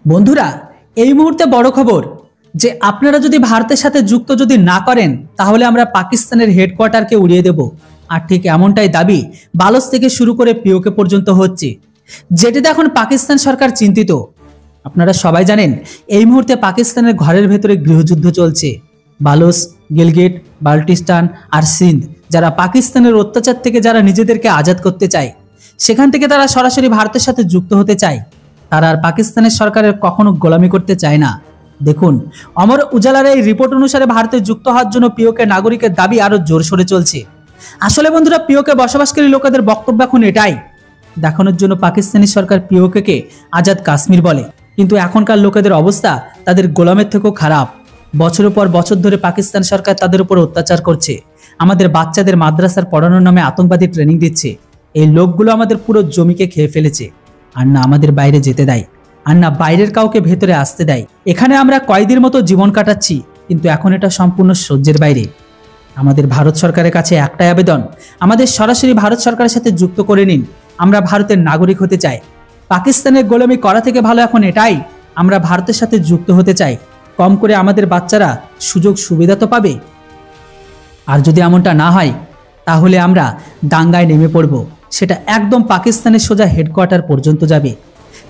বন্ধুরা, এই মুহূর্তে বড় খবর যে আপনারা যদি ভারতের সাথে যুক্ত যদি না করেন তাহলে আমরা পাকিস্তানের হেডকোয়ার্টারকে উড়িয়ে দেব। আর ঠিক এমনটাই দাবি বালোচ থেকে শুরু করে পিওকে পর্যন্ত হচ্ছে, যেটিতে এখন পাকিস্তান সরকার চিন্তিত। আপনারা সবাই জানেন এই মুহূর্তে পাকিস্তানের ঘরের ভেতরে গৃহযুদ্ধ চলছে। বালোচ, গিলগিট, বাল্টিস্তান আর সিন্ধ যারা পাকিস্তানের অত্যাচার থেকে যারা নিজেদেরকে আজাদ করতে চায়, সেখান থেকে তারা সরাসরি ভারতের সাথে যুক্ত হতে চায়। তারা আর পাকিস্তানের সরকারের কখনো গোলামি করতে চায় না। দেখুন, অমর উজালার এই রিপোর্ট অনুসারে ভারতে যুক্ত হওয়ার জন্য পিওকে নাগরিকের দাবি আরো জোরসোরে চলছে। আসলে বন্ধুরা, পিওকে বসবাসকারী লোকেদের বক্তব্য এখন এটাই দেখানোর জন্য পাকিস্তানি সরকার পিওকে আজাদ কাশ্মীর বলে, কিন্তু এখনকার লোকেদের অবস্থা তাদের গোলামের থেকেও খারাপ। বছরের পর বছর ধরে পাকিস্তান সরকার তাদের উপর অত্যাচার করছে। আমাদের বাচ্চাদের মাদ্রাসার পড়ানোর নামে আতঙ্কবাদী ট্রেনিং দিচ্ছে। এই লোকগুলো আমাদের পুরো জমিকে খেয়ে ফেলেছে, আর না আমাদের বাইরে যেতে দেয়, আর না বাইরের কাউকে ভেতরে আসতে দেয়। এখানে আমরা কয়েদির মতো জীবন কাটাচ্ছি, কিন্তু এখন এটা সম্পূর্ণ সহ্যের বাইরে। আমাদের ভারত সরকারের কাছে একটাই আবেদন, আমাদের সরাসরি ভারত সরকারের সাথে যুক্ত করে নিন। আমরা ভারতের নাগরিক হতে চাই। পাকিস্তানের গোলামি করা থেকে ভালো এখন এটাই আমরা ভারতের সাথে যুক্ত হতে চাই। কম করে আমাদের বাচ্চারা সুযোগ সুবিধা তো পাবে। আর যদি এমনটা না হয় তাহলে আমরা দাঙ্গায় নেমে পড়ব। সেটা একদম পাকিস্তানের সোজা হেডকোয়ার্টার পর্যন্ত যাবে,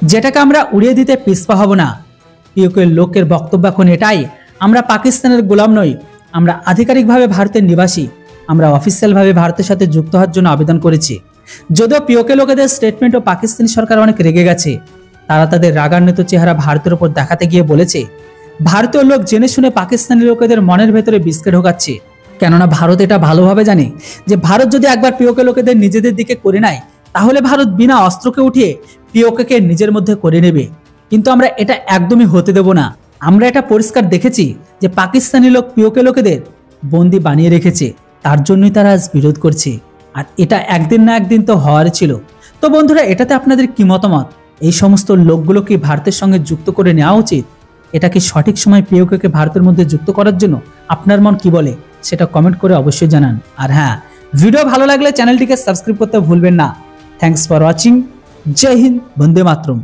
যেটাকে আমরা উড়িয়ে দিতে পিছপা হব না। পিওকের লোকের বক্তব্য এখন এটাই, আমরা পাকিস্তানের গোলাম নই, আমরা আধিকারিকভাবে ভারতের নিবাসী। আমরা অফিসিয়ালভাবে ভারতের সাথে যুক্ত হওয়ার জন্য আবেদন করেছি। যদিও পিওকে লোকেদের স্টেটমেন্ট ও পাকিস্তানি সরকার অনেক রেগে গেছে। তারা তাদের রাগান্বিত চেহারা ভারতের উপর দেখাতে গিয়ে বলেছে, ভারতীয় লোক জেনে শুনে পাকিস্তানি লোকেদের মনের ভেতরে বিস্কে ঢোকাচ্ছে। কেননা ভারত এটা ভালোভাবে জানে যে ভারত যদি একবার পিওকে লোকেদের নিজেদের দিকে করে নেয় তাহলে ভারত বিনা অস্ত্রকে উঠিয়ে পিওকে নিজের মধ্যে করে নেবে। কিন্তু আমরা এটা একদমই হতে দেব না। আমরা এটা পরিষ্কার দেখেছি যে পাকিস্তানি লোক পিওকে লোকেদের বন্দি বানিয়ে রেখেছে, তার জন্যই তারা আজ বিরোধ করছে। আর এটা একদিন না একদিন তো হওয়ার ছিল। তো বন্ধুরা, এটাতে আপনাদের কি মতামত? এই সমস্ত লোকগুলো কি ভারতের সঙ্গে যুক্ত করে নেওয়া উচিত? এটা কি সঠিক সময় পিওকে ভারতের মধ্যে যুক্ত করার জন্য? আপনার মন কি বলে সেটা কমেন্ট করে অবশ্যই জানান। আর হ্যাঁ, ভিডিও ভালো লাগলে চ্যানেলটিকে সাবস্ক্রাইব করতে ভুলবেন না। Thanks for watching. জয় হিন্দ, বন্দে মাতরম।